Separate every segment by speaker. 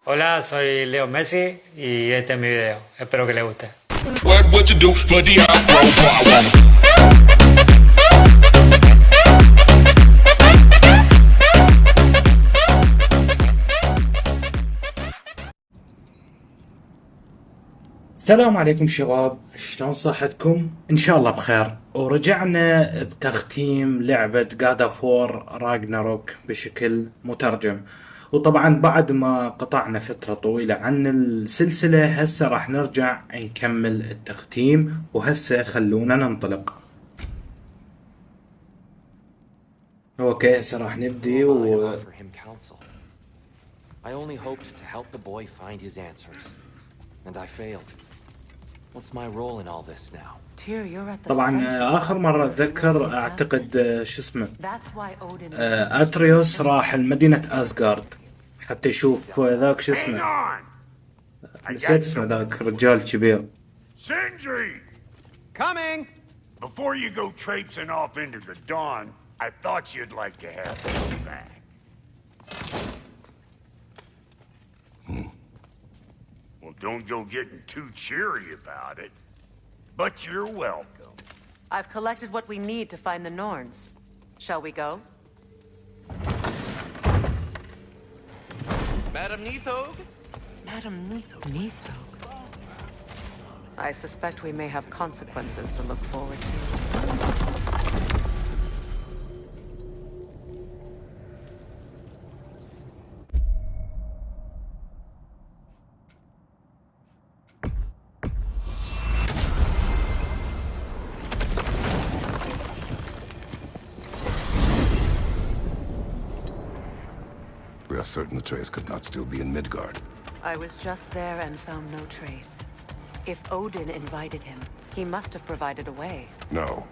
Speaker 1: Hola, soy Leo Messi y este es mi video. Espero que les guste.
Speaker 2: What you do for the
Speaker 3: السلام عليكم شباب، شلون صحتكم؟ ان شاء الله بخير. ورجعنا بتختيم لعبة God of War Ragnarök بشكل مترجم. وطبعا بعد ما قطعنا فترة طويلة عن السلسلة، هسه راح نرجع نكمل التختيم، وهسه خلونا ننطلق. اوكي هسه راح نبدي
Speaker 4: I only hoped to help the boy find his answers, and I failed. What's my role in all this now?
Speaker 3: طبعا اخر مرة اتذكر اعتقد شو اسمه اتريوس راح لمدينة اسغارد حتى يشوف ذاك شو اسمه، نسيت اسمه ذاك رجال كبير.
Speaker 5: Sindri! Coming! Before you go traipsing off into the dawn, I thought you'd like to have this back. Well, don't go getting too cheery about it. But you're welcome.
Speaker 6: I've collected what we need to find the Norns. Shall we go?
Speaker 4: Madam Neathog?
Speaker 6: Madam Neathog? Neathog? I suspect we may have consequences to look forward to.
Speaker 2: We are certain the trace could not still be in Midgard.
Speaker 6: I was just there and found no trace. If Odin invited him, he must have provided a way.
Speaker 2: No,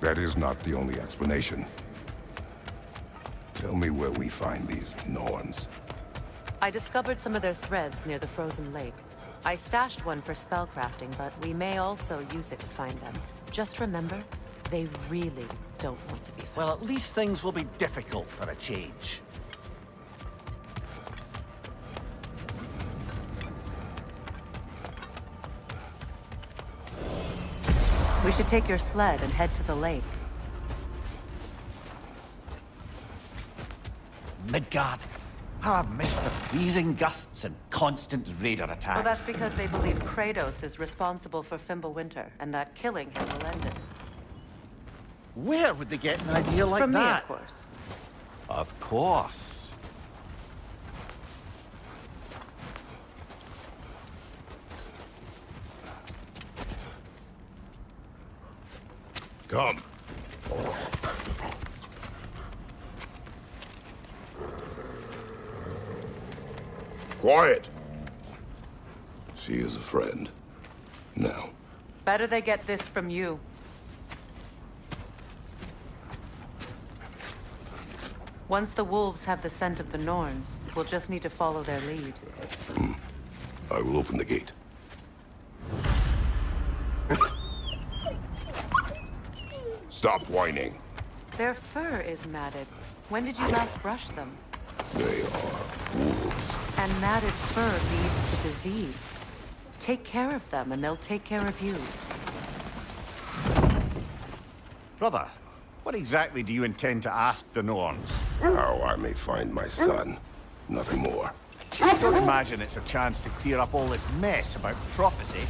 Speaker 2: that is not the only explanation. Tell me where we find these Norns.
Speaker 6: I discovered some of their threads near the frozen lake. I stashed one for spellcrafting, but we may also use it to find them. Just remember, they really don't want to be found.
Speaker 7: Well, at least things will be difficult for a change.
Speaker 6: We should take your sled and head to the lake.
Speaker 7: Midgard. How I've missed the freezing gusts and constant raider attacks.
Speaker 6: Well, that's because they believe Kratos is responsible for Fimbulwinter, and that killing him will end it.
Speaker 7: Where would they get an idea like
Speaker 6: From
Speaker 7: that?
Speaker 6: me, of course.
Speaker 7: Of course.
Speaker 2: Come. Quiet. She is a friend. Now.
Speaker 6: Better they get this from you. Once the wolves have the scent of the Norns, we'll just need to follow their lead.
Speaker 2: I will open the gate. Stop whining.
Speaker 6: Their fur is matted. When did you last brush them?
Speaker 2: They are wolves.
Speaker 6: And matted fur leads to disease. Take care of them and they'll take care of you.
Speaker 7: Brother, what exactly do you intend to ask the Norns?
Speaker 2: How I may find my son. Nothing more.
Speaker 7: I don't imagine it's a chance to clear up all this mess about prophecy.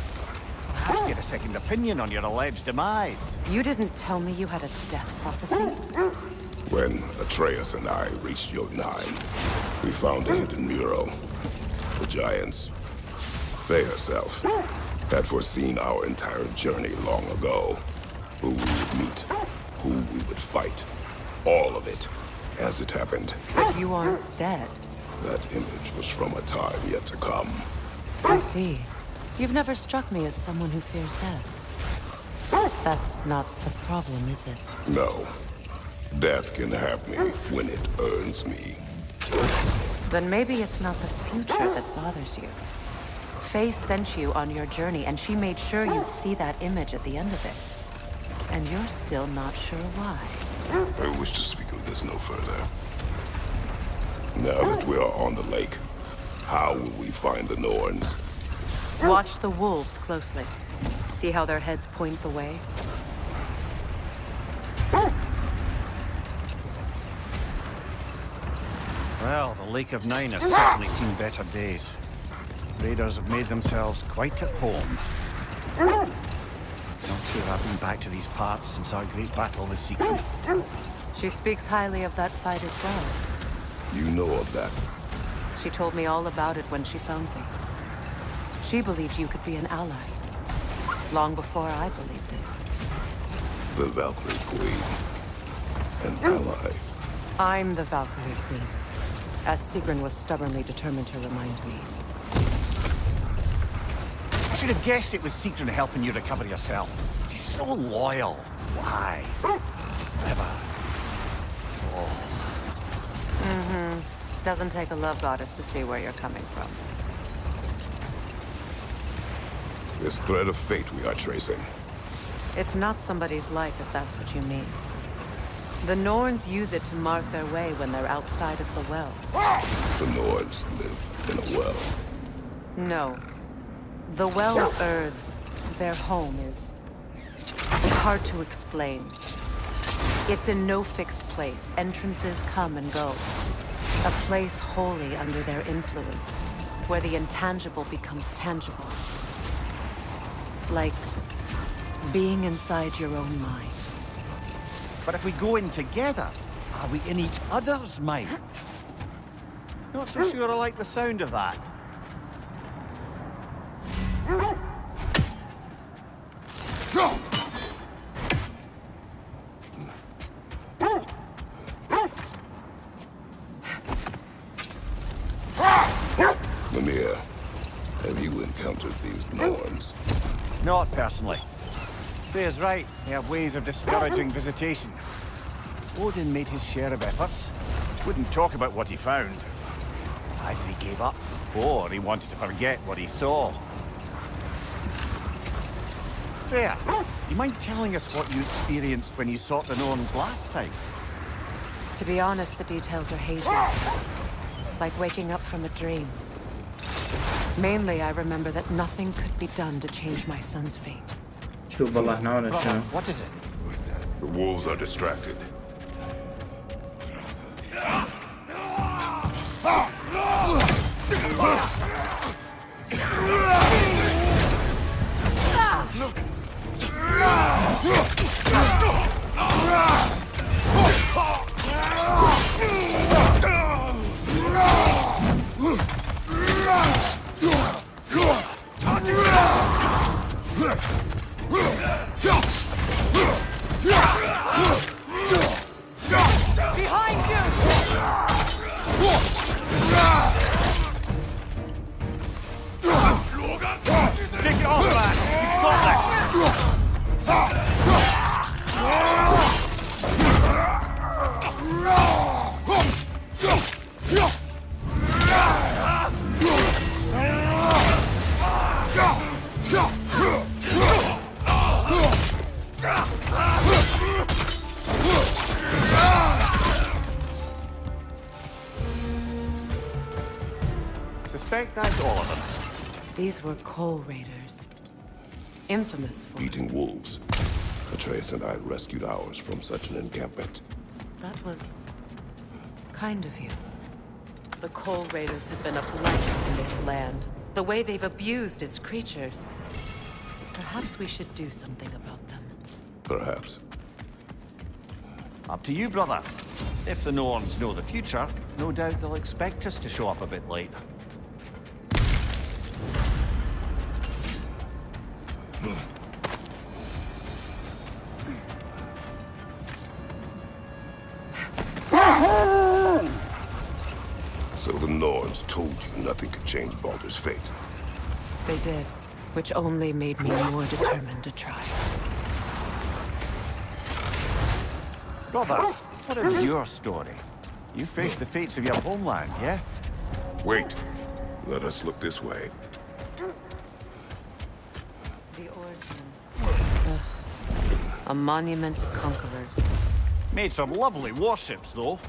Speaker 7: Perhaps get a second opinion on your alleged demise.
Speaker 6: You didn't tell me you had a death prophecy?
Speaker 2: When Atreus and I reached Jotunheim, we found a hidden mural. The giants, they herself, had foreseen our entire journey long ago. Who we would meet, who we would fight. All of it, as it happened.
Speaker 6: But you aren't dead.
Speaker 2: That image was from a time yet to come.
Speaker 6: I see. You've never struck me as someone who fears death. That's not the problem, is it?
Speaker 2: No. Death can have me when it earns me.
Speaker 6: Then maybe it's not the future that bothers you. Faye sent you on your journey, and she made sure you'd see that image at the end of it. And you're still not sure why.
Speaker 2: I wish to speak of this no further. Now that we are on the lake, How will we find the Norns?
Speaker 6: Watch the wolves closely. See how their heads point the way?
Speaker 7: Well, the Lake of Nine has certainly seen better days. Raiders have made themselves quite at home. Not sure I've been back to these parts since our great battle with Sigrun.
Speaker 6: She speaks highly of that fight as well.
Speaker 2: You know of that.
Speaker 6: She told me all about it when she found me. She believed you could be an ally. Long before I believed it.
Speaker 2: The Valkyrie Queen. An ally.
Speaker 6: I'm the Valkyrie Queen. As Sigrun was stubbornly determined to remind me.
Speaker 7: I should have guessed it was Sigrun helping you recover yourself. She's so loyal. Why? Never.
Speaker 6: Doesn't take a love goddess to see where you're coming from.
Speaker 2: This thread of fate we are tracing.
Speaker 6: It's not somebody's life, if that's what you mean. The Norns use it to mark their way when they're outside of the well.
Speaker 2: The Norns live in a well.
Speaker 6: No. The Well of Earth, their home, is hard to explain. It's in no fixed place. Entrances come and go. A place wholly under their influence, where the intangible becomes tangible. Like being inside your own mind.
Speaker 7: But if we go in together, are we in each other's mind? Not so sure I like the sound of that.
Speaker 2: Mimir, have you encountered these Norns?
Speaker 7: Not personally. Freya's right. They have ways of discouraging visitation. Odin made his share of efforts. Wouldn't talk about what he found. Either he gave up, or he wanted to forget what he saw. Freya, do you mind telling us what you experienced when you sought the Norns last time?
Speaker 6: To be honest, the details are hazy. Like waking up from a dream. Mainly, I remember that nothing could be done to change my son's fate.
Speaker 3: شوف والله هنا ولا شنو؟
Speaker 7: What is it?
Speaker 2: The wolves are distracted.
Speaker 7: Take it off, man! You've got this! Suspect that's all of them.
Speaker 6: These were coal raiders. Infamous for...
Speaker 2: Eating wolves. Atreus and I rescued ours from such an encampment.
Speaker 6: That was... kind of you. The coal raiders have been a blight in this land. The way they've abused its creatures. Perhaps we should do something about them.
Speaker 2: Perhaps.
Speaker 7: Up to you, brother. If the Norns know the future, no doubt they'll expect us to show up a bit late.
Speaker 2: So the Norns told you nothing could change Baldur's fate.
Speaker 6: They did, which only made me more determined to try.
Speaker 7: Brother, what is your story? You faced the fates of your homeland, yeah?
Speaker 2: Wait. Let us look this way.
Speaker 6: The oarsmen. A monument to conquerors.
Speaker 7: Made some lovely warships, though.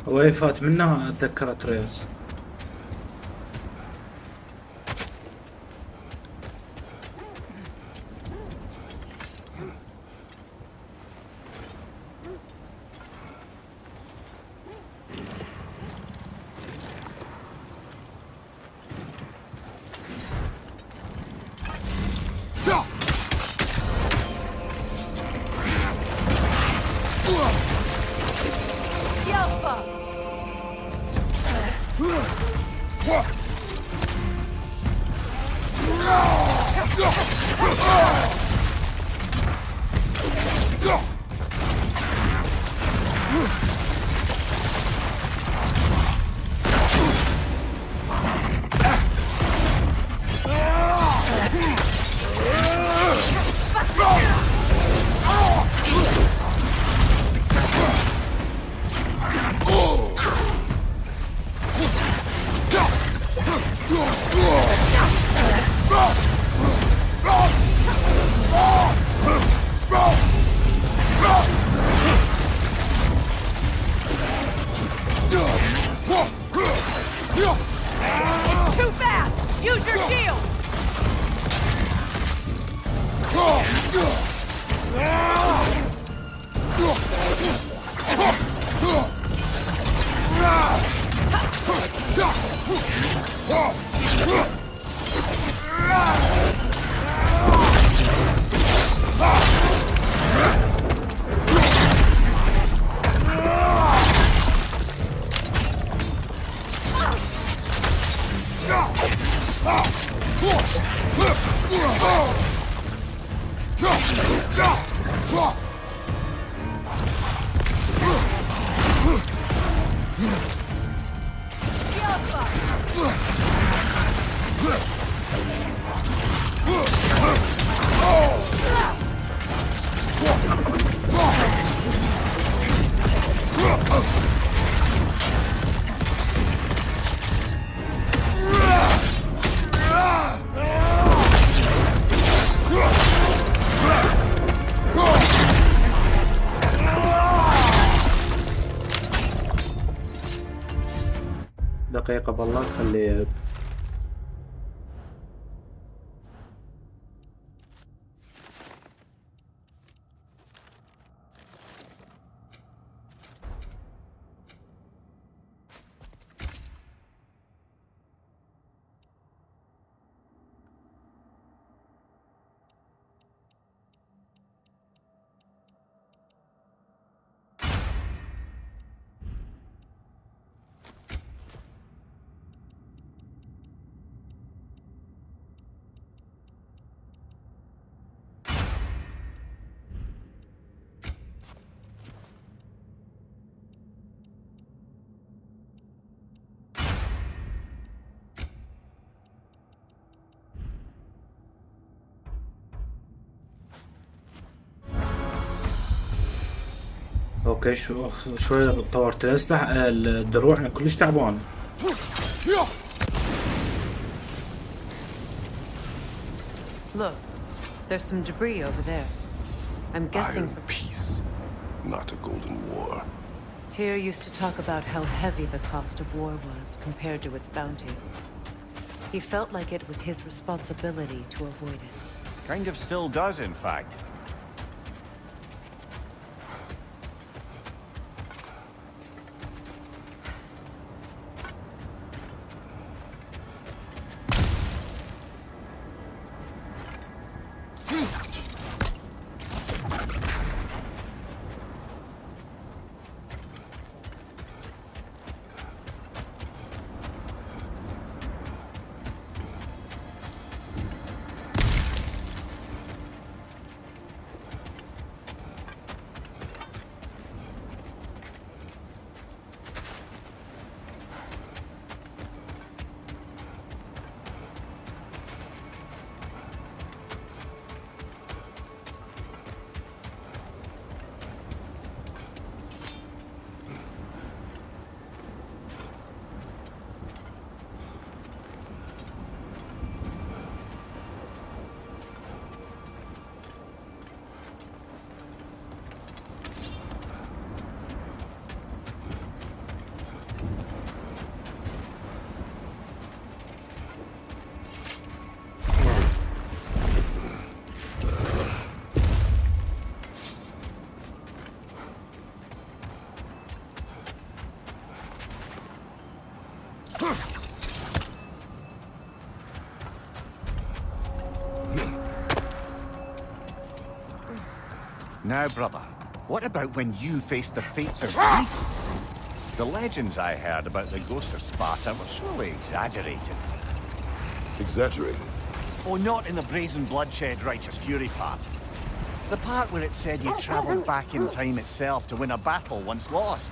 Speaker 3: هو فات منه اتذكر اتريس.
Speaker 8: Too fast! Use your shield!
Speaker 3: دقيقة بالله خلي اوكي شوي طورت الاسلحة الدروع كلش تعبان.
Speaker 6: Look, there's some debris over there. I'm guessing
Speaker 2: Iron
Speaker 6: for
Speaker 2: peace, not a golden war.
Speaker 6: Tyr used to talk about how heavy the cost of war was compared to its bounties. He felt like it was his responsibility to avoid it.
Speaker 7: Kind of still does, in fact. Now, brother, what about when you faced the fates of Greece? The legends I heard about the ghost of Sparta were surely exaggerated.
Speaker 2: Exaggerated?
Speaker 7: Oh, not in the brazen bloodshed righteous fury part. The part where it said you travelled back in time itself to win a battle once lost.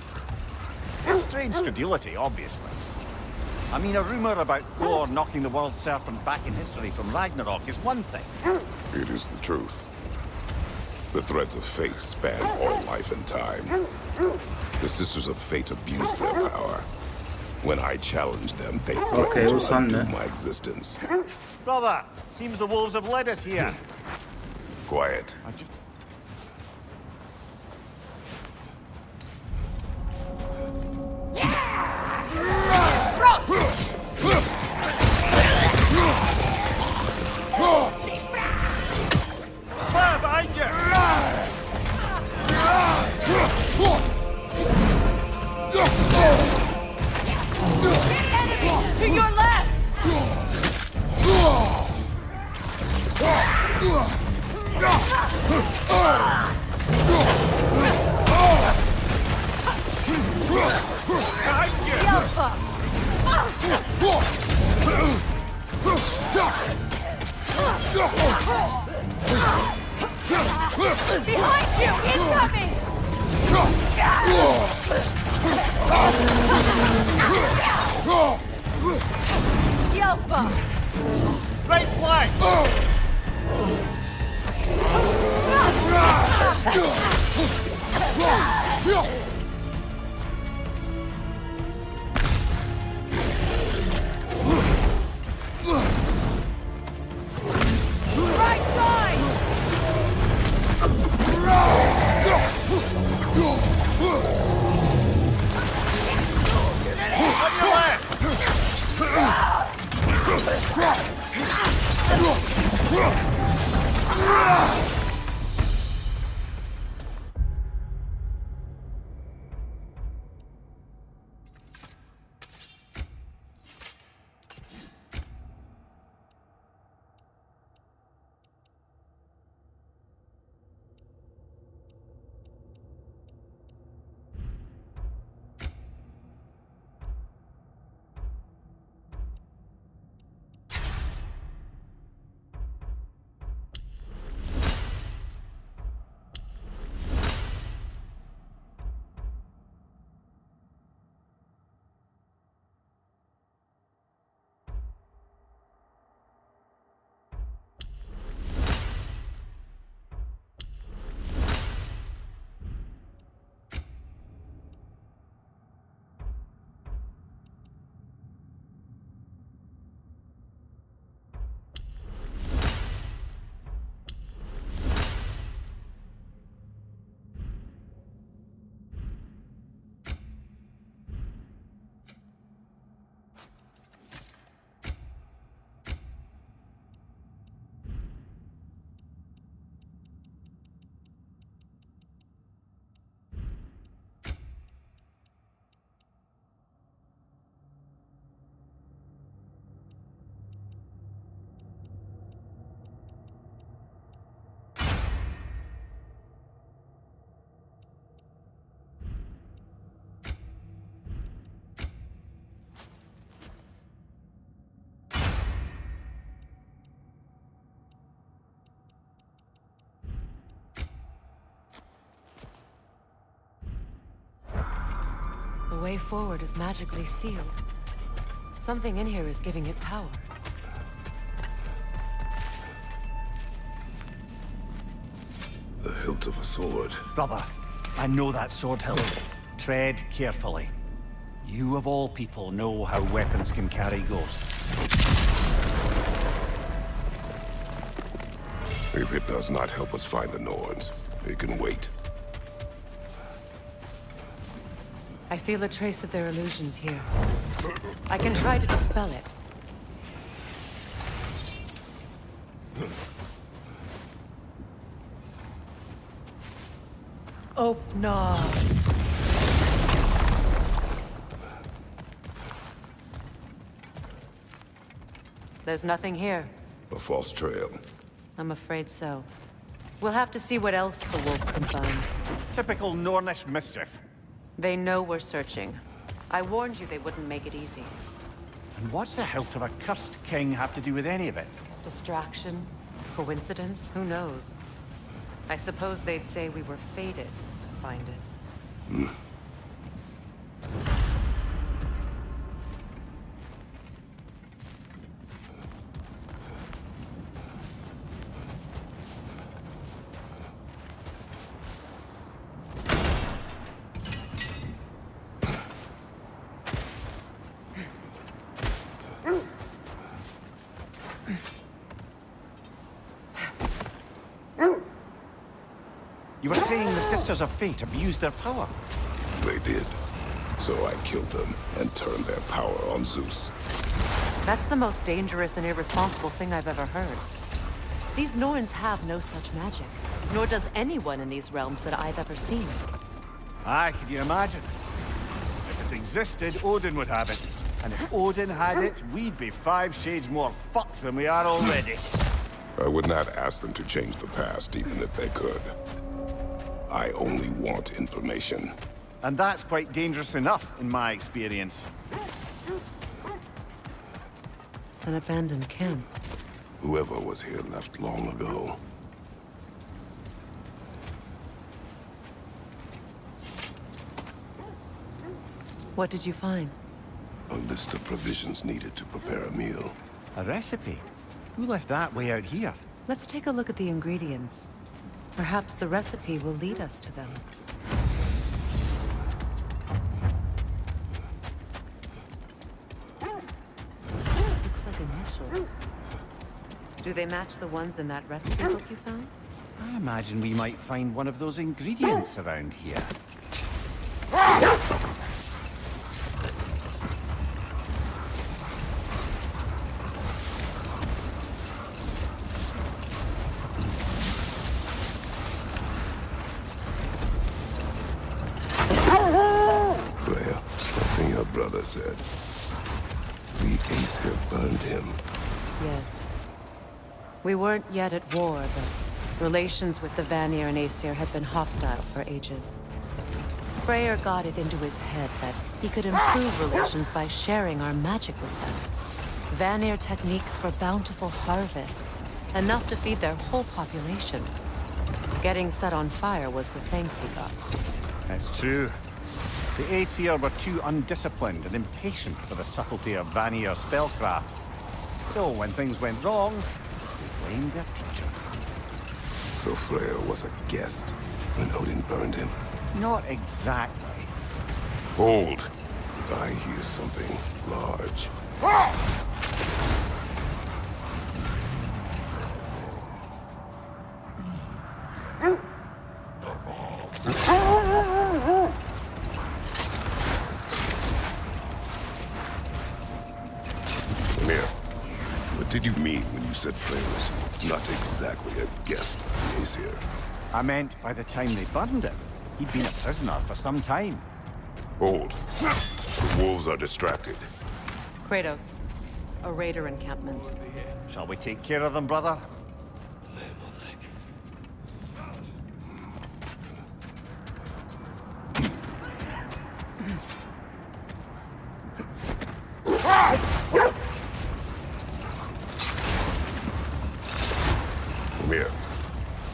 Speaker 7: It's strange credulity, obviously. I mean, a rumour about Thor knocking the world serpent back in history from Ragnarok is one thing.
Speaker 2: It is the truth. The threads of fate span all life and time. The Sisters of Fate abused their power. When I challenged them, they threatened to undo my existence.
Speaker 7: Brother, seems the wolves have led us here.
Speaker 2: Quiet.
Speaker 7: Fire behind you!
Speaker 8: Enemy! To your left!
Speaker 7: Behind you!
Speaker 8: Alpha! Behind you! Incoming! Alpha!
Speaker 7: Right flank!
Speaker 8: Right side!
Speaker 7: On your left!
Speaker 6: The way forward is magically sealed. Something in here is giving it power.
Speaker 2: The hilt of a sword.
Speaker 7: Brother, I know that sword hilt. Tread carefully. You of all people know how weapons can carry ghosts.
Speaker 2: If it does not help us find the Norns, it can wait.
Speaker 6: I feel a trace of their illusions here. I can try to dispel it. Open. There's nothing here.
Speaker 2: A false trail.
Speaker 6: I'm afraid so. We'll have to see what else the wolves can find.
Speaker 7: Typical Nornish mischief.
Speaker 6: They know we're searching. I warned you they wouldn't make it easy.
Speaker 7: And what's the hilt of a cursed king have to do with any of it?
Speaker 6: Distraction? Coincidence? Who knows? I suppose they'd say we were fated to find it.
Speaker 7: You were saying the Sisters of Fate abused their power.
Speaker 2: They did. So I killed them and turned their power on Zeus.
Speaker 6: That's the most dangerous and irresponsible thing I've ever heard. These Norns have no such magic, nor does anyone in these realms that I've ever seen.
Speaker 7: Aye, can you imagine? If it existed, Odin would have it. And if Odin had it, we'd be 5 shades more fucked than we are already.
Speaker 2: I would not ask them to change the past, even if they could. I only want information.
Speaker 7: And that's quite dangerous enough, in my experience.
Speaker 6: An abandoned camp.
Speaker 2: Whoever was here left long ago.
Speaker 6: What did you find?
Speaker 2: A list of provisions needed to prepare a meal.
Speaker 7: A recipe? Who left that way out here?
Speaker 6: Let's take a look at the ingredients. Perhaps the recipe will lead us to them. Looks like initials. Do they match the ones in that recipe book you found?
Speaker 7: I imagine we might find one of those ingredients around here.
Speaker 2: Brother said. The Aesir burned him.
Speaker 6: Yes. We weren't yet at war, but relations with the Vanir and Aesir had been hostile for ages. Freyr got it into his head that he could improve relations by sharing our magic with them. Vanir techniques for bountiful harvests, enough to feed their whole population. Getting set on fire was the thanks he got.
Speaker 7: That's true. The Aesir were too undisciplined and impatient for the subtlety of Vanir spellcraft. So when things went wrong, they blamed their teacher.
Speaker 2: So Freyr was a guest when Odin burned him?
Speaker 7: Not exactly.
Speaker 2: Hold! I hear something large. What did you mean when you said Freyr was not exactly a guest of the Aesir?
Speaker 7: I meant by the time they burned him, he'd been a prisoner for some time.
Speaker 2: Hold. The wolves are distracted.
Speaker 6: Kratos, a raider encampment.
Speaker 7: Shall we take care of them, brother?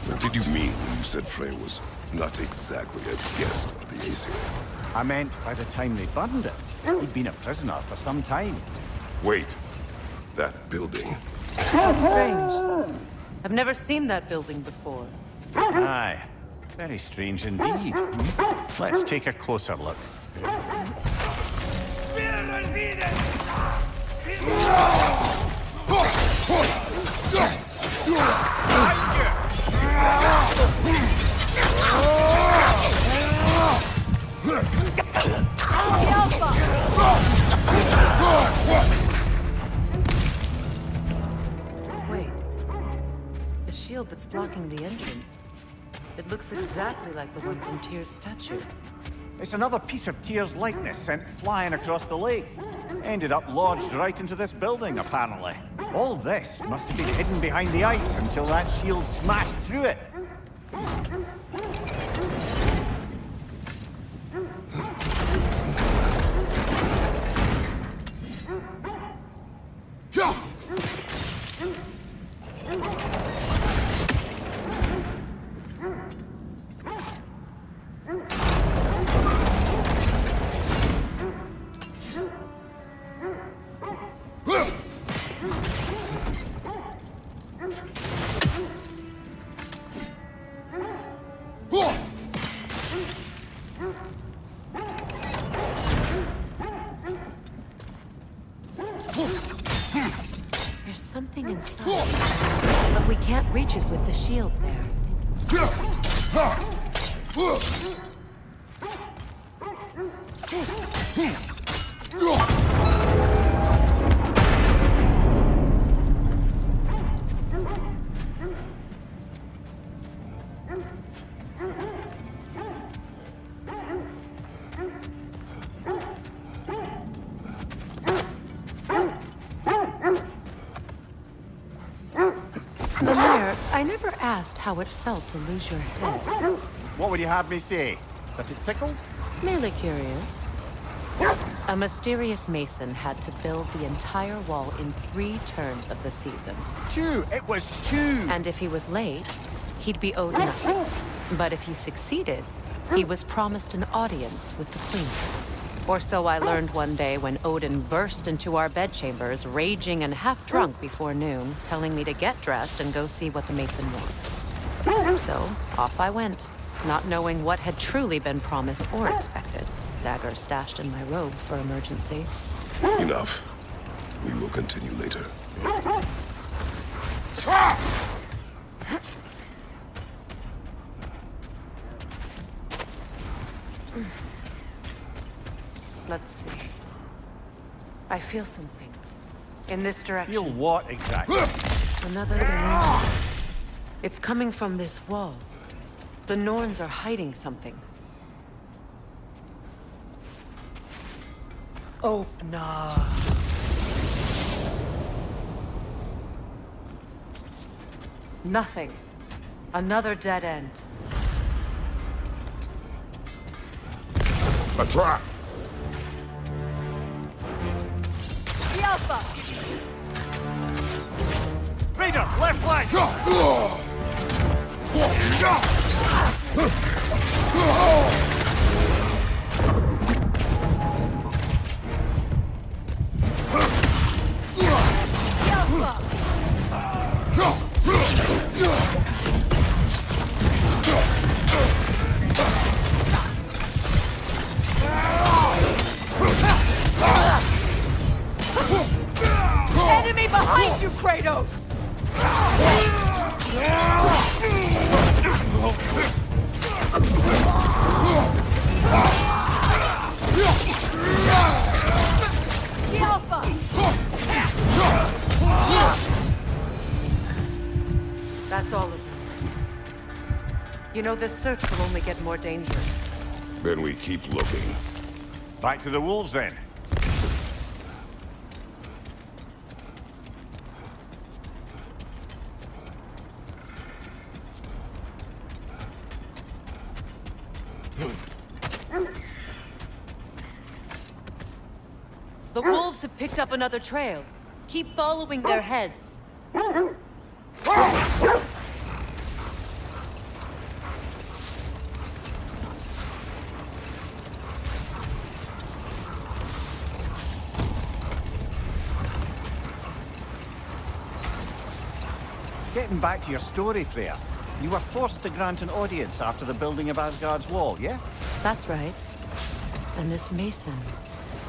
Speaker 2: What did you mean when you said Freyr was not exactly a guest of the Aesir?
Speaker 7: I meant by the time they burned him, he'd been a prisoner for some time.
Speaker 2: Wait. That building.
Speaker 6: How strange. I've never seen that building before.
Speaker 7: Aye. Very strange indeed. Let's take a closer look.
Speaker 6: Wait. The shield that's blocking the entrance. It looks exactly like the one from Tyr's statue.
Speaker 7: It's another piece of Tyr's likeness sent flying across the lake. Ended up lodged right into this building, apparently. All this must have been hidden behind the ice until that shield smashed through it.
Speaker 6: There's something inside, but we can't reach it with the shield there. I never asked how it felt to lose your head.
Speaker 7: What would you have me say? That it tickled?
Speaker 6: Merely curious. A mysterious mason had to build the entire wall in 3 turns of the season.
Speaker 7: 2! It was 2!
Speaker 6: And if he was late, he'd be owed nothing. But if he succeeded, he was promised an audience with the queen. Or so I learned one day when Odin burst into our bedchambers, raging and half-drunk before noon, telling me to get dressed and go see what the mason wants. So, off I went, not knowing what had truly been promised or expected. Dagger stashed in my robe for emergency.
Speaker 2: Enough. We will continue later.
Speaker 6: Let's see. I feel something. In this direction.
Speaker 7: Feel what exactly?
Speaker 6: Another illusion. It's coming from this wall. The Norns are hiding something. Opener. Nothing. Another dead end.
Speaker 2: A trap!
Speaker 8: The Alpha!
Speaker 7: Raider, left flank!
Speaker 8: Enemy behind you, Kratos! The Alpha!
Speaker 6: That's all of them. You know, this search will only get more dangerous.
Speaker 2: Then we keep looking.
Speaker 7: Back to the wolves, then.
Speaker 6: The wolves have picked up another trail. Keep following their heads.
Speaker 7: Getting back to your story, Freya. You were forced to grant an audience after the building of Asgard's wall, yeah?
Speaker 6: That's right. And this mason,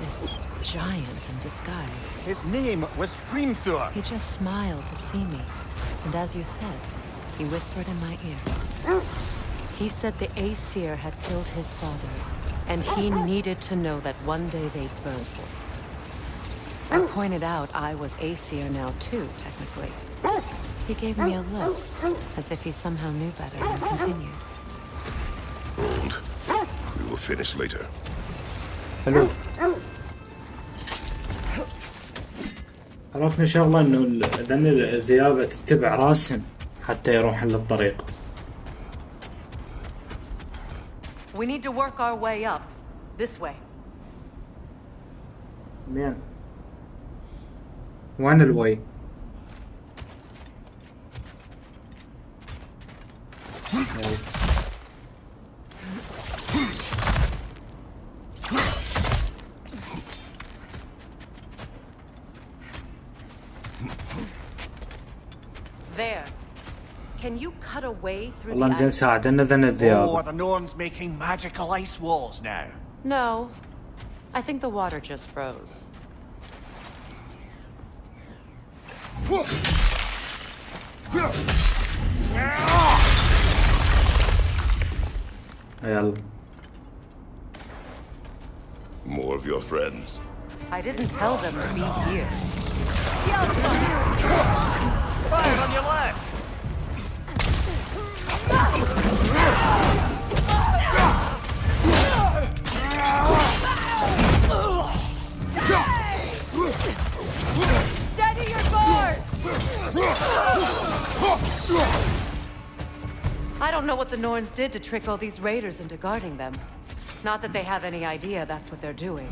Speaker 6: this giant in disguise.
Speaker 7: His name was Hrimthur.
Speaker 6: He just smiled to see me. And as you said, he whispered in my ear. He said the Aesir had killed his father, and he needed to know that one day they'd burn for it. I pointed out I was Aesir now too, technically. He gave me a look, as if he somehow knew better and continued.
Speaker 2: Hold. We will finish later.
Speaker 3: حلو. عرفنا شغلة انه لان الذئابة تتبع راسهم حتى يروحون للطريق.
Speaker 6: We need to work our way up. This way.
Speaker 3: مين؟ وين الوي؟
Speaker 6: There. Can you cut a way through
Speaker 3: والله
Speaker 6: the
Speaker 3: مزين
Speaker 6: ice?
Speaker 3: ساعدنا ذن
Speaker 7: Oh,
Speaker 3: الذئاب.
Speaker 7: are the Norns making magical ice walls now?
Speaker 6: No. I think the water just froze.
Speaker 3: يلا.
Speaker 2: More of your friends.
Speaker 6: I didn't tell them to be here.
Speaker 7: Fire on your left!
Speaker 8: Steady your bars!
Speaker 6: I don't know what the Norns did to trick all these raiders into guarding them. Not that they have any idea that's what they're doing.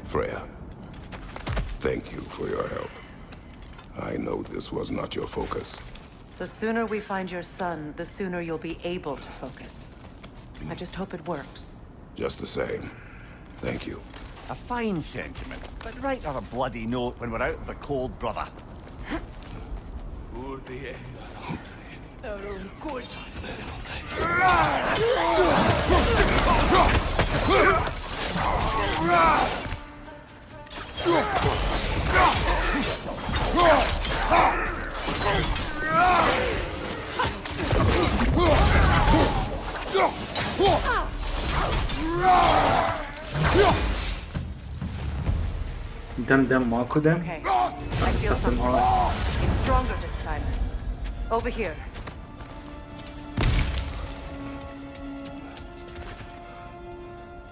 Speaker 2: Freya, thank you for your help. I know this was not your focus.
Speaker 6: The sooner we find your son, the sooner you'll be able to focus. I just hope it works.
Speaker 2: Just the same, thank you.
Speaker 7: A fine sentiment, but write her a bloody note when we're out of the cold, brother.
Speaker 3: دم ماكو دم.
Speaker 6: Okay. I feel something. It's stronger this time. Over here.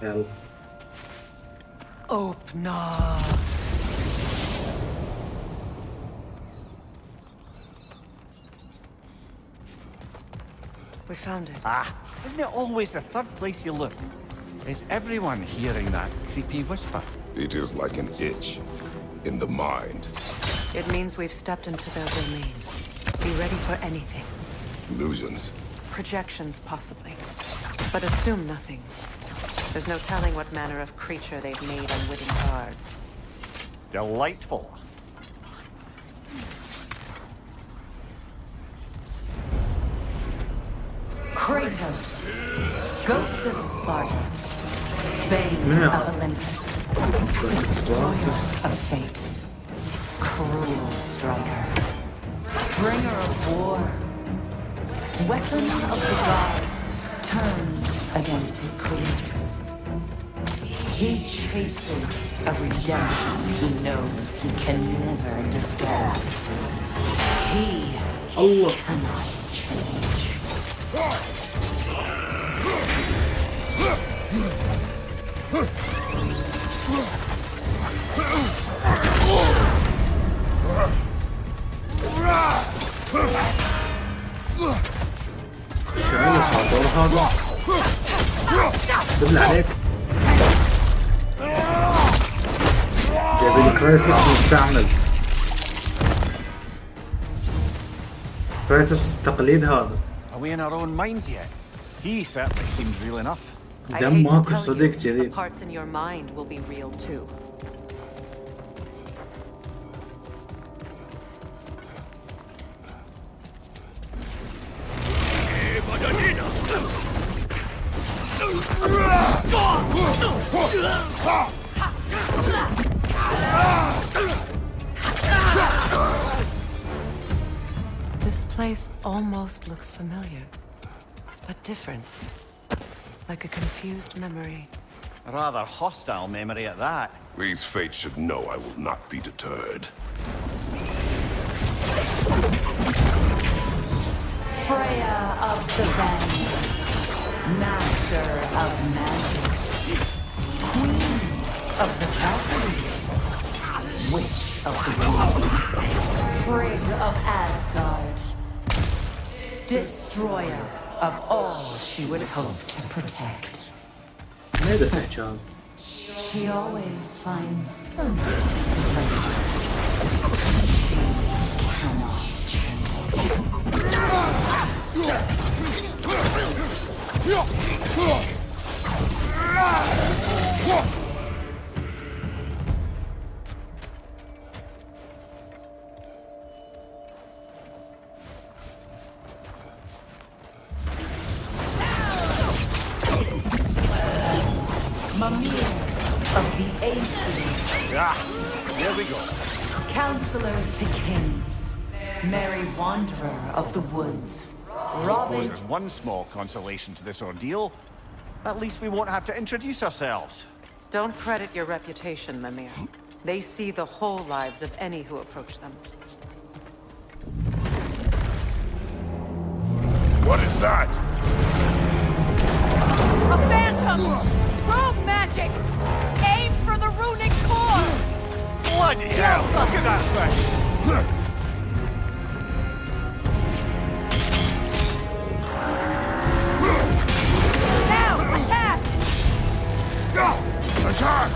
Speaker 3: يلا.
Speaker 6: Open up. We found it.
Speaker 7: Ah, isn't it always the third place you look? Is everyone hearing that creepy whisper?
Speaker 2: It is like an itch in the mind.
Speaker 6: It means we've stepped into their domain. Be ready for anything.
Speaker 2: Illusions.
Speaker 6: Projections, possibly. But assume nothing. There's no telling what manner of creature they've made unwitting guards.
Speaker 7: Delightful.
Speaker 9: Kratos, Ghost of Sparta, Bane of Olympus, Destroyer of Fate, Cruel Striker, Bringer of War, Weapon of the Gods, turned against his creators. He chases a redemption he knows he can never deserve. He cannot change.
Speaker 3: شو صار هذا؟ بالله عليك. جايب لي كريتوس مستعمل. كريتوس التقليد هذا.
Speaker 7: Are we in our own minds yet? He certainly seems real enough.
Speaker 6: I
Speaker 3: دم
Speaker 6: hate to
Speaker 3: ماكو
Speaker 6: tell
Speaker 3: صدق
Speaker 6: you,
Speaker 3: كذي.
Speaker 6: the parts in your mind will be real too. This place almost looks familiar, but different. Like a confused memory.
Speaker 7: A rather hostile memory at that.
Speaker 2: These fates should know I will not be deterred.
Speaker 9: Freya of the Bend, Master of Magics, of the Valkyries, Witch of the Winds, Frigg of Asgard, Destroyer of all she would hope to protect.
Speaker 3: ماذا تحجاب؟
Speaker 9: She always finds something to praise her. She cannot Mimir of the Aesir.
Speaker 7: Here we go.
Speaker 9: Counselor to kings, merry wanderer of the woods, Robin.
Speaker 7: There's one small consolation to this ordeal. At least we won't have to introduce ourselves.
Speaker 6: Don't credit your reputation, Mimir. They see the whole lives of any who approach them.
Speaker 2: What is that?
Speaker 8: A phantom! Rogue magic! Aim for the runic core!
Speaker 7: Bloody hell! Look at that thing!
Speaker 8: Now, attack!
Speaker 2: Attack!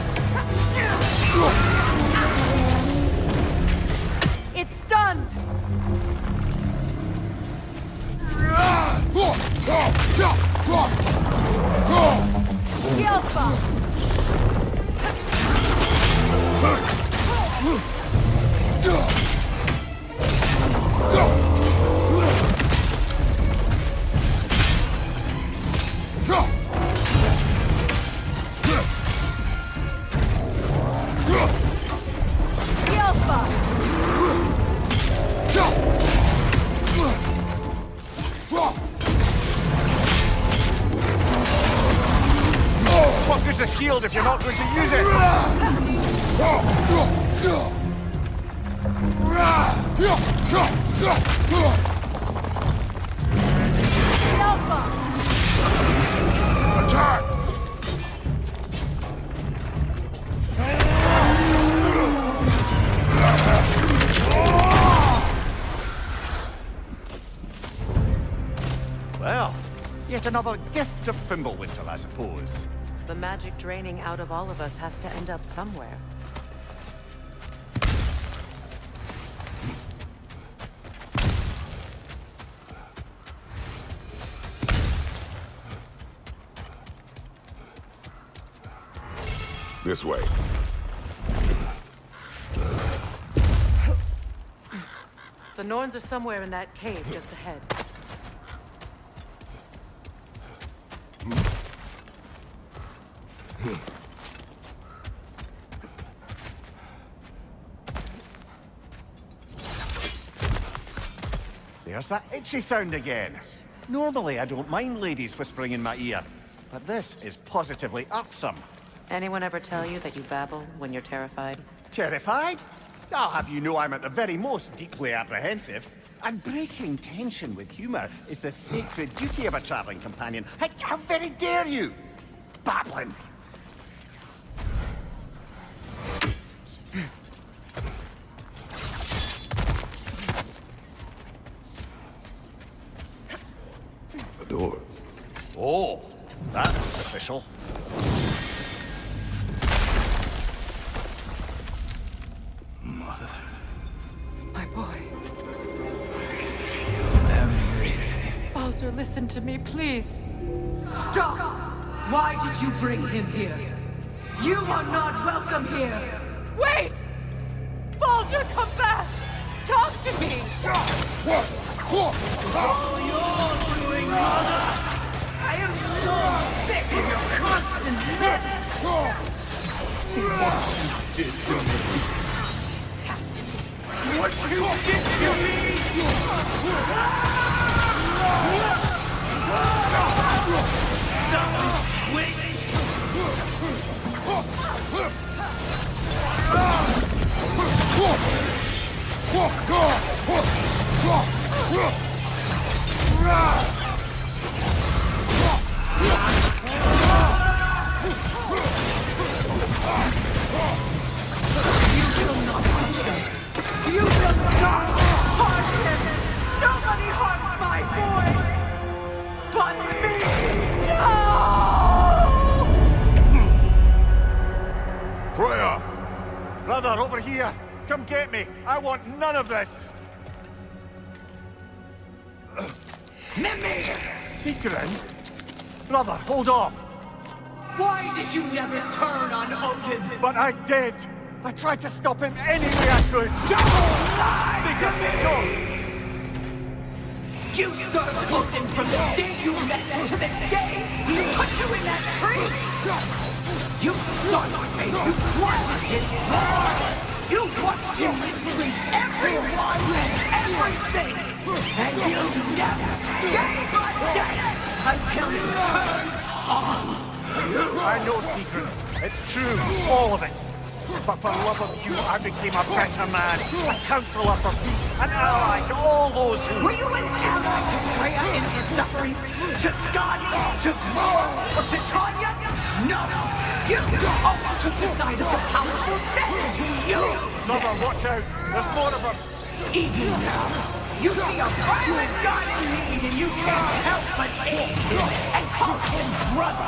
Speaker 8: It's stunned! Yelpa!
Speaker 7: What good's a shield if you're not going to use it?
Speaker 2: Attack!
Speaker 7: Well, yet another gift of Fimbulwinter, I suppose.
Speaker 6: The magic draining out of all of us has to end up somewhere.
Speaker 2: This way.
Speaker 6: The Norns are somewhere in that cave just ahead.
Speaker 7: There's that itchy sound again. Normally, I don't mind ladies whispering in my ear, but this is positively irksome.
Speaker 6: Anyone ever tell you that you babble when you're terrified?
Speaker 7: Terrified? I'll have you know I'm at the very most deeply apprehensive. And breaking tension with humour is the sacred duty of a travelling companion. How very dare you? Babbling!
Speaker 2: A door.
Speaker 7: Oh, that was official.
Speaker 6: My boy.
Speaker 9: Everything.
Speaker 6: Baldur, listen to me, please.
Speaker 9: Stop! Why did you bring him here? You are not welcome here!
Speaker 8: Wait! Baldur, come back! Talk to me!
Speaker 10: All your doing, mother! I am so sick of your constant death! What you did to me! What you did to me! Son of a witch!
Speaker 7: Brother, over here! Come get me! I want none of this!
Speaker 10: Mimir!
Speaker 7: Secret? Brother, hold off!
Speaker 10: Why did you never turn on Odin?
Speaker 7: But I did! I tried to stop him any way I could!
Speaker 10: Don't lie to me!
Speaker 7: No.
Speaker 10: You served Odin from the day you met him to the day he put you in that tree! You sought him! You wanted his blood! You watched him mistreat everyone and everything! And you never gave a damn until you turned on!
Speaker 7: I know, Secret. It's true, all of it. But for love of you, I became a better man, a counselor for peace, an ally to all those who...
Speaker 10: Were you an ally to Freya in her suffering? To Skadi? To Groa? Or to Tanya? No! You always took the side of the powerful then you...
Speaker 7: Brother, watch out! There's more of them!
Speaker 10: Even now, you see a violent god in need and you can't help but aid him and call him brother!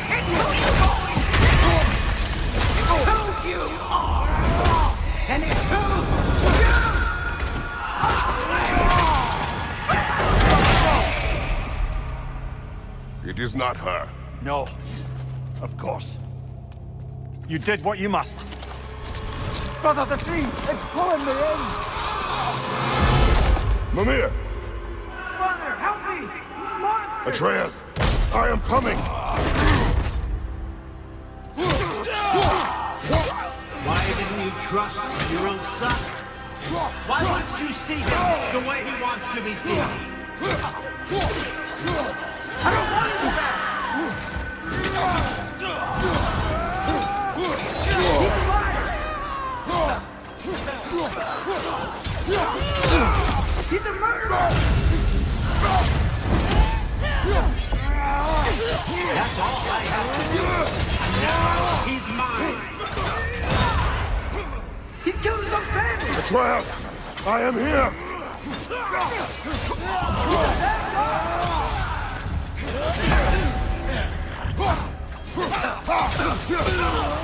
Speaker 10: It's who you've always been! Who you are! And it's who you are!
Speaker 2: It is not her.
Speaker 7: No. Of course. You did what you must. Brother, the tree! It's pulling me in!
Speaker 2: Mimir!
Speaker 10: Brother, help me! Monster!
Speaker 2: Atreus! I am coming!
Speaker 10: Why didn't you trust your own son? Why wouldn't you see him the way he wants to be seen? I don't want him back! He's a murderer! That's all I have to do. Now he's mine. He's killed his own family!
Speaker 2: Atreus! I am here!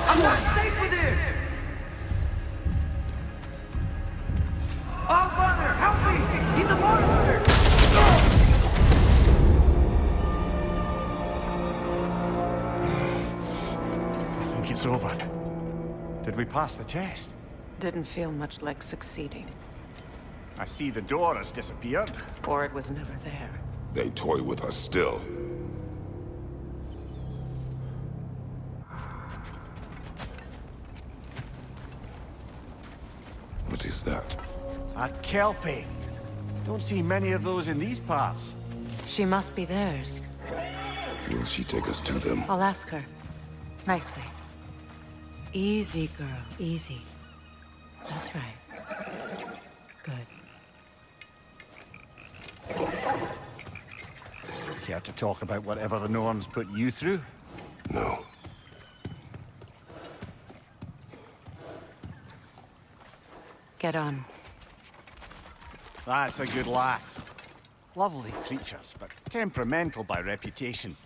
Speaker 10: I'm not safe with him! Oh, Father, help me! He's a monster!
Speaker 7: I think it's over. Did we pass the test?
Speaker 6: Didn't feel much like succeeding.
Speaker 7: I see the door has disappeared.
Speaker 6: Or it was never there.
Speaker 2: They toy with us still. What is that?
Speaker 7: A Kelpie. Don't see many of those in these parts.
Speaker 6: She must be theirs.
Speaker 2: Will she take us to them?
Speaker 6: I'll ask her. Nicely. Easy, girl. Easy. That's right. Good.
Speaker 7: Care to talk about whatever the Norns put you through?
Speaker 2: No.
Speaker 6: Get on.
Speaker 7: That's a good lass. Lovely creatures, but temperamental by reputation.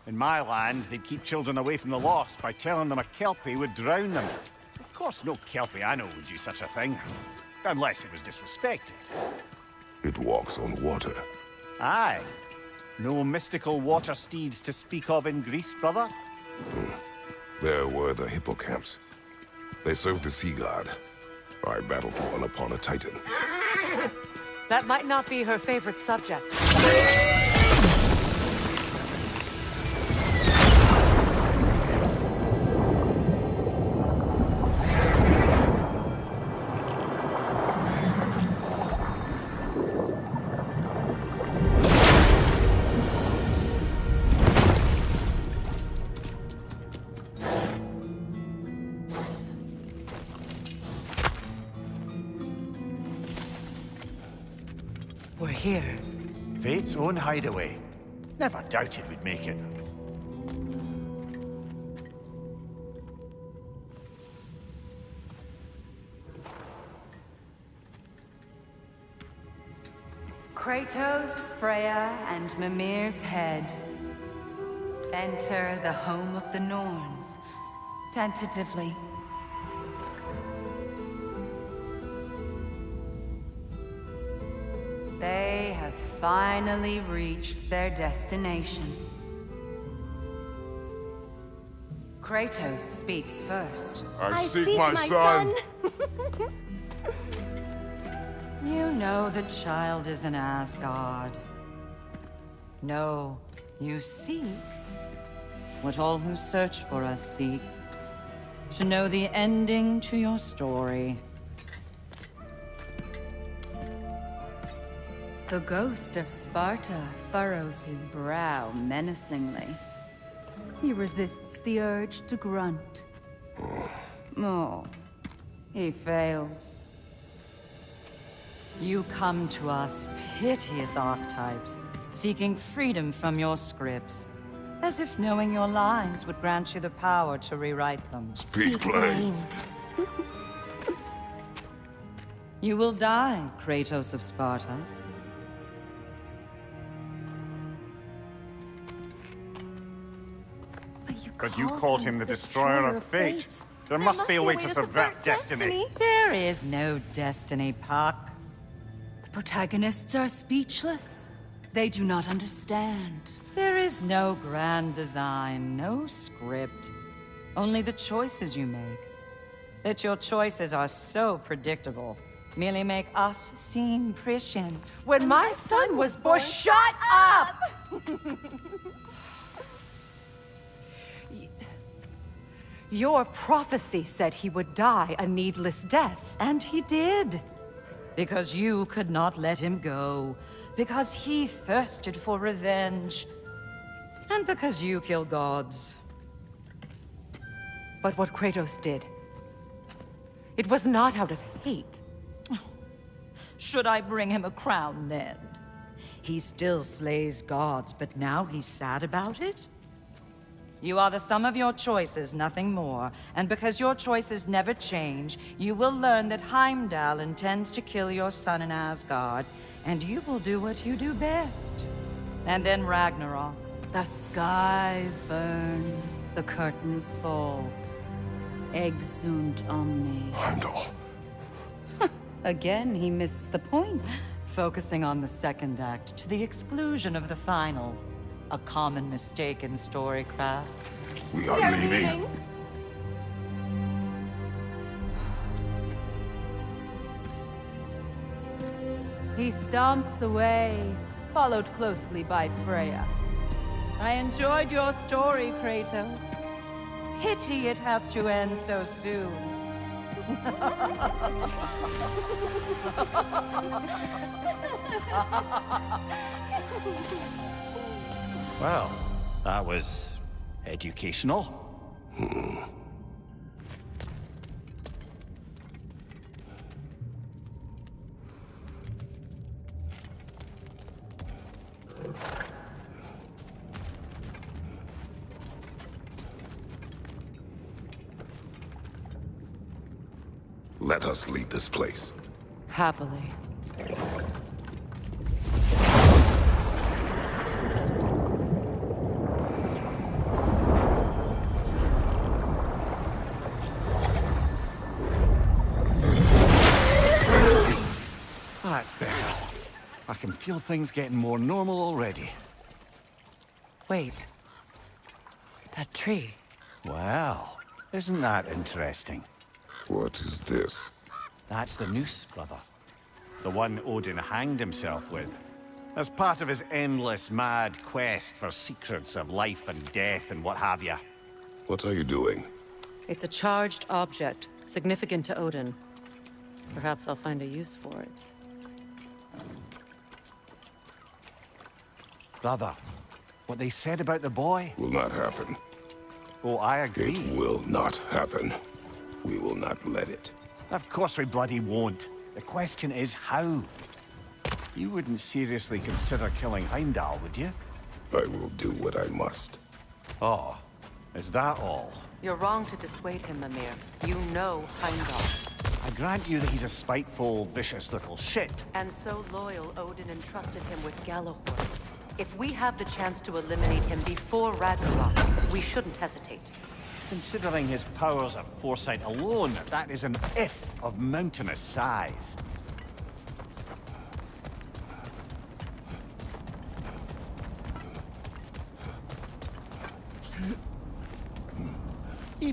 Speaker 7: In my land, they'd keep children away from the lost by telling them a Kelpie would drown them. Of course, no Kelpie I know would do such a thing. Unless it was disrespected.
Speaker 2: It walks on water.
Speaker 7: Aye. No mystical water steeds to speak of in Greece, brother?
Speaker 2: There were the hippocamps. They served the sea god. I battled one upon a titan.
Speaker 6: That might not be her favorite subject. We're here.
Speaker 7: Fate's own hideaway. Never doubted we'd make it.
Speaker 9: Kratos, Freya, and Mimir's head. Enter the home of the Norns. Tentatively.
Speaker 8: finally reached their destination. Kratos speaks first.
Speaker 2: I seek my son.
Speaker 11: You know the child is in Asgard. No, you seek what all who search for us seek. To know the ending to your story.
Speaker 8: The ghost of Sparta furrows his brow menacingly. He resists the urge to grunt. Oh, he fails.
Speaker 11: You come to us, piteous archetypes, seeking freedom from your scripts. As if knowing your lines would grant you the power to rewrite them.
Speaker 2: Speak plain.
Speaker 11: You will die, Kratos of Sparta.
Speaker 7: But you called him the Destroyer of Fate. There must be a way to subvert destiny.
Speaker 11: There is no destiny, Puck.
Speaker 8: The protagonists are speechless. They do not understand.
Speaker 11: There is no grand design, no script. Only the choices you make. That your choices are so predictable merely make us seem prescient.
Speaker 8: When my son was born, shut up! Your prophecy said he would die a needless death.
Speaker 11: And he did. Because you could not let him go. Because he thirsted for revenge. And because you kill gods.
Speaker 8: But what Kratos did, it was not out of hate.
Speaker 11: Should I bring him a crown then? He still slays gods, but now he's sad about it? You are the sum of your choices, nothing more. And because your choices never change, you will learn that Heimdall intends to kill your son in Asgard, and you will do what you do best. And then Ragnarok.
Speaker 8: The skies burn, the curtains fall. Exunt omnes.
Speaker 2: Heimdall.
Speaker 8: Again, he misses the point.
Speaker 11: Focusing on the second act to the exclusion of the final. A common mistake in storycraft.
Speaker 2: We are leaving.
Speaker 8: He stomps away, followed closely by Freya.
Speaker 11: I enjoyed your story, Kratos. Pity it has to end so soon.
Speaker 7: Well, that was educational.
Speaker 2: Let us leave this place.
Speaker 6: Happily.
Speaker 7: That's better. I can feel things getting more normal already.
Speaker 6: Wait. That tree.
Speaker 7: Well, isn't that interesting?
Speaker 2: What is this?
Speaker 7: That's the noose, brother. The one Odin hanged himself with. As part of his endless, mad quest for secrets of life and death and what have you.
Speaker 2: What are you doing?
Speaker 6: It's a charged object, significant to Odin. Perhaps I'll find a use for it.
Speaker 7: Brother, what they said about the boy?
Speaker 2: Will not happen.
Speaker 7: Oh, I agree.
Speaker 2: It will not happen. We will not let it.
Speaker 7: Of course we bloody won't. The question is how. You wouldn't seriously consider killing Heimdall, would you?
Speaker 2: I will do what I must.
Speaker 7: Oh, is that all?
Speaker 6: You're wrong to dissuade him, Mimir. You know Heimdall.
Speaker 7: I grant you that he's a spiteful, vicious little shit.
Speaker 6: And so loyal, Odin entrusted him with Gjallarhorn. If we have the chance to eliminate him before Ragnarok, we shouldn't hesitate.
Speaker 7: Considering his powers of foresight alone, that is an if of mountainous size.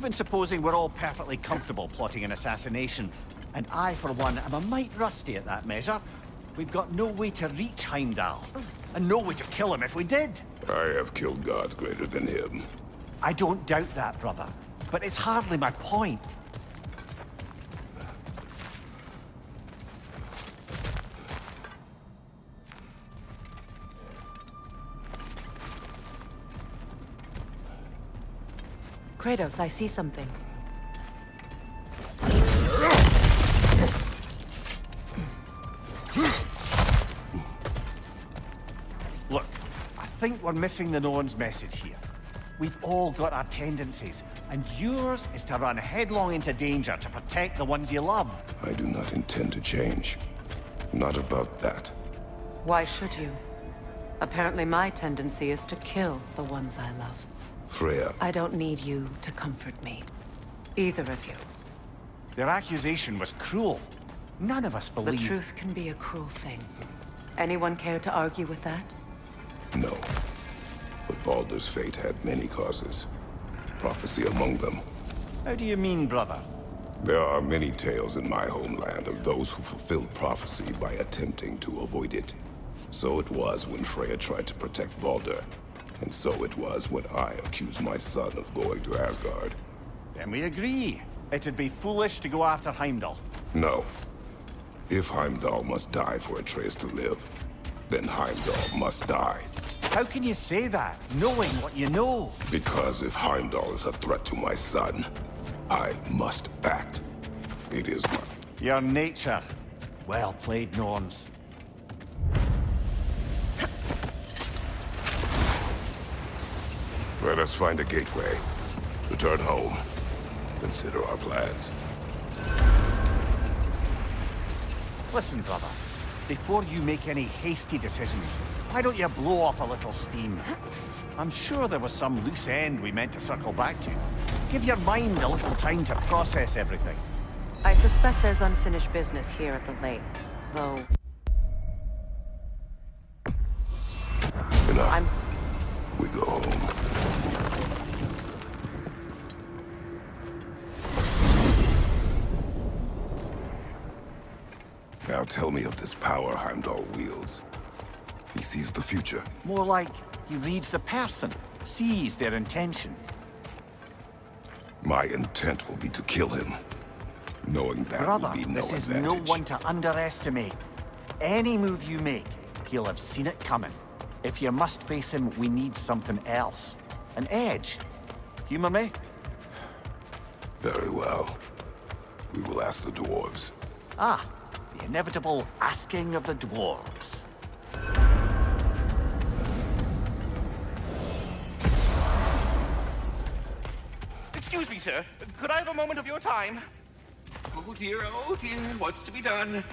Speaker 7: Even supposing we're all perfectly comfortable plotting an assassination, and I, for one, am a mite rusty at that measure, we've got no way to reach Heimdall, and no way to kill him if we did.
Speaker 2: I have killed gods greater than him.
Speaker 7: I don't doubt that, brother, but it's hardly my point.
Speaker 6: Kratos, I see something.
Speaker 7: Look, I think we're missing the Norn's message here. We've all got our tendencies, and yours is to run headlong into danger to protect the ones you love.
Speaker 2: I do not intend to change. Not about that.
Speaker 6: Why should you? Apparently my tendency is to kill the ones I love.
Speaker 2: Freya.
Speaker 6: I don't need you to comfort me. Either of you.
Speaker 7: Their accusation was cruel. None of us believe...
Speaker 6: The truth can be a cruel thing. Anyone care to argue with that?
Speaker 2: No. But Baldur's fate had many causes. Prophecy among them.
Speaker 7: How do you mean, brother?
Speaker 2: There are many tales in my homeland of those who fulfilled prophecy by attempting to avoid it. So it was when Freya tried to protect Baldur. And so it was when I accused my son of going to Asgard.
Speaker 7: Then we agree. It'd be foolish to go after Heimdall.
Speaker 2: No. If Heimdall must die for Atreus to live, then Heimdall must die.
Speaker 7: How can you say that, knowing what you know?
Speaker 2: Because if Heimdall is a threat to my son, I must act. It is my...
Speaker 7: Your nature. Well played, Norns.
Speaker 2: Let us find a gateway. Return home. Consider our plans.
Speaker 7: Listen, brother. Before you make any hasty decisions, why don't you blow off a little steam? I'm sure there was some loose end we meant to circle back to. Give your mind a little time to process everything.
Speaker 6: I suspect there's unfinished business here at the lake, though...
Speaker 2: Enough. We go home. Now tell me of this power Heimdall wields. He sees the future.
Speaker 7: More like he reads the person, sees their intention.
Speaker 2: My intent will be to kill him. Knowing that
Speaker 7: Brother,
Speaker 2: will be no
Speaker 7: this is
Speaker 2: advantage.
Speaker 7: no one to underestimate. Any move you make, he'll have seen it coming. If you must face him, we need something else. An edge. Humor me?
Speaker 2: Very well. We will ask the dwarves.
Speaker 7: Ah, the inevitable asking of the dwarves.
Speaker 12: Excuse me, sir. Could I have a moment of your time? Oh dear, what's to be done?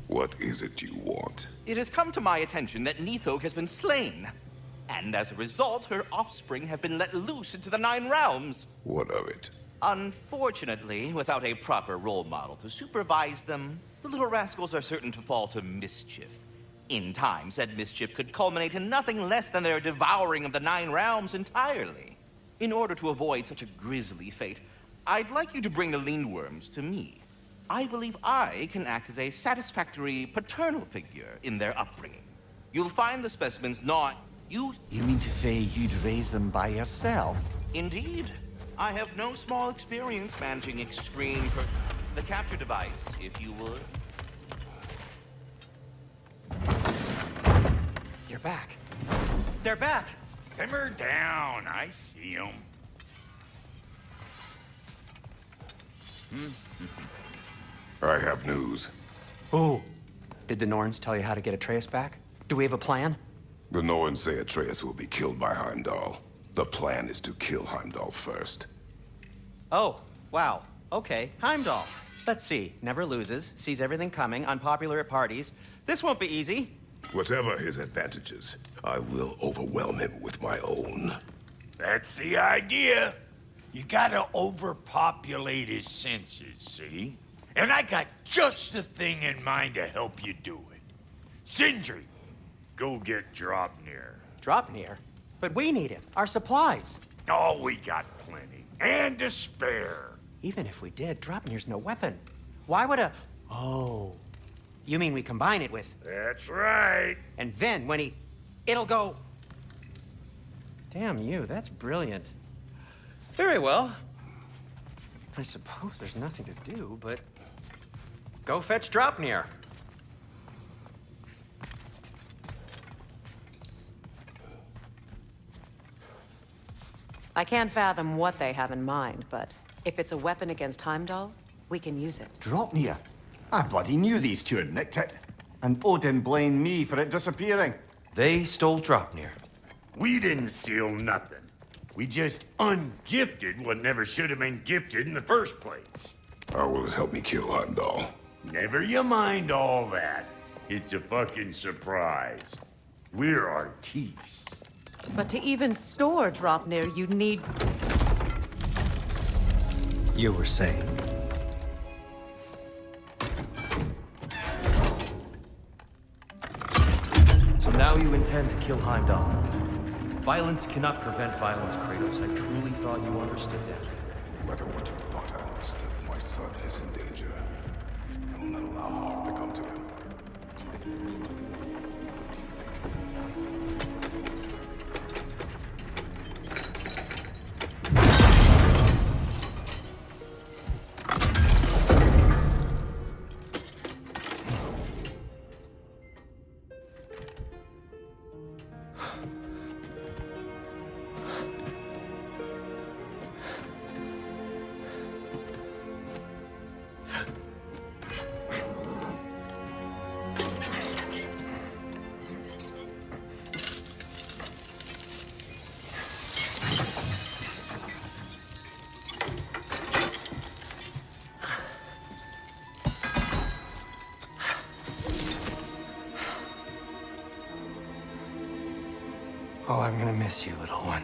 Speaker 2: What is it you want?
Speaker 12: It has come to my attention that Nithog has been slain. And as a result, her offspring have been let loose into the Nine Realms.
Speaker 2: What of it?
Speaker 12: Unfortunately, without a proper role model to supervise them, the little rascals are certain to fall to mischief. In time, said mischief could culminate in nothing less than their devouring of the Nine Realms entirely. In order to avoid such a grisly fate, I'd like you to bring the Lindworms to me. I believe I can act as a satisfactory paternal figure in their upbringing. You'll find the specimens not...
Speaker 7: You mean to say you'd raise them by yourself?
Speaker 12: Indeed. I have no small experience managing extreme... The capture device, if you would.
Speaker 10: You're back. They're back!
Speaker 5: Simmer down, I see them.
Speaker 2: I have news.
Speaker 10: Oh. Did the Norns tell you how to get Atreus back? Do we have a plan?
Speaker 2: The Norns say Atreus will be killed by Heimdall. The plan is to kill Heimdall first.
Speaker 13: Oh, wow. Okay, Heimdall. Let's see. Never loses, sees everything coming, unpopular at parties. This won't be easy.
Speaker 2: Whatever his advantages, I will overwhelm him with my own.
Speaker 5: That's the idea. You gotta overpopulate his senses, see? And I got just the thing in mind to help you do it. Sindri, go get Draupnir.
Speaker 10: Draupnir? But we need him. Our supplies.
Speaker 5: Oh, we got plenty. and to spare.
Speaker 13: Even if we did, Draupnir's no weapon. Why would a... Oh. You mean we combine it with...
Speaker 5: That's right.
Speaker 13: And then when he... It'll go... Damn you, that's brilliant. Very well. I suppose there's nothing to do, but... Go fetch Draupnir.
Speaker 6: I can't fathom what they have in mind, but if it's a weapon against Heimdall, we can use it.
Speaker 7: Draupnir? I bloody knew these two had nicked it. And Odin blamed me for it disappearing.
Speaker 4: They stole Draupnir.
Speaker 5: We didn't steal nothing. We just ungifted what never should have been gifted in the first place.
Speaker 2: How will it help me kill Heimdall?
Speaker 5: Never you mind all that. It's a fucking surprise. We're artistes.
Speaker 6: But to even store Draupnir, you'd need...
Speaker 4: You were saying? So now you intend to kill Heimdall. Violence cannot prevent violence, Kratos. I truly thought you understood that.
Speaker 2: No matter what you thought I understood, my son is in danger. I will not allow harm to come to him.
Speaker 13: Oh, I'm gonna miss you, little one.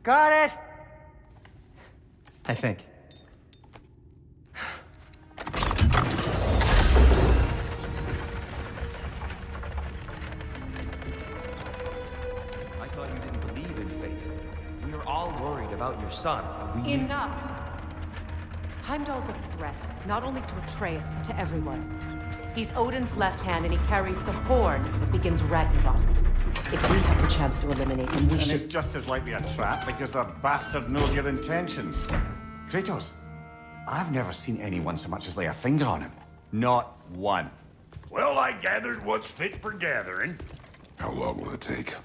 Speaker 13: Got it! I think.
Speaker 4: I thought you didn't believe in fate. We were all worried about your son.
Speaker 6: Enough! Heimdall's a threat, not only to Atreus, but to everyone. He's Odin's left hand, and he carries the horn that begins Ragnarok. If we have the chance to eliminate him, we should...
Speaker 7: And it's just as likely a trap because the bastard knows your intentions. Kratos, I've never seen anyone so much as lay a finger on him. Not one.
Speaker 5: Well, I gathered what's fit for gathering.
Speaker 2: How long will it take?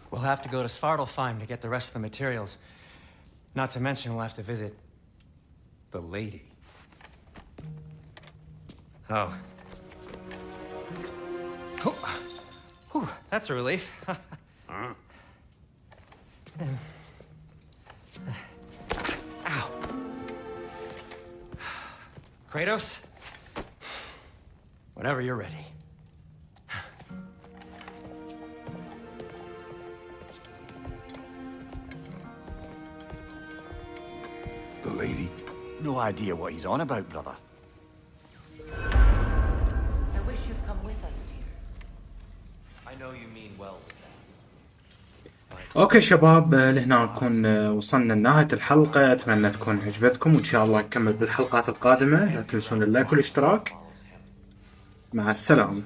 Speaker 13: We'll have to go to Svartalfheim to get the rest of the materials. Not to mention we'll have to visit... the lady. Oh. Whew, that's a relief.
Speaker 5: Huh?
Speaker 13: Ow. Kratos? Whenever you're ready.
Speaker 2: The lady?
Speaker 7: No idea what he's on about, brother.
Speaker 6: I wish you'd come with us, dear.
Speaker 4: I know you mean well with that.
Speaker 3: اوكي شباب، لهنا نكون وصلنا لنهاية الحلقة. اتمنى تكون عجبتكم، وان شاء الله نكمل بالحلقات القادمة. لا تنسون اللايك والاشتراك. مع السلامة.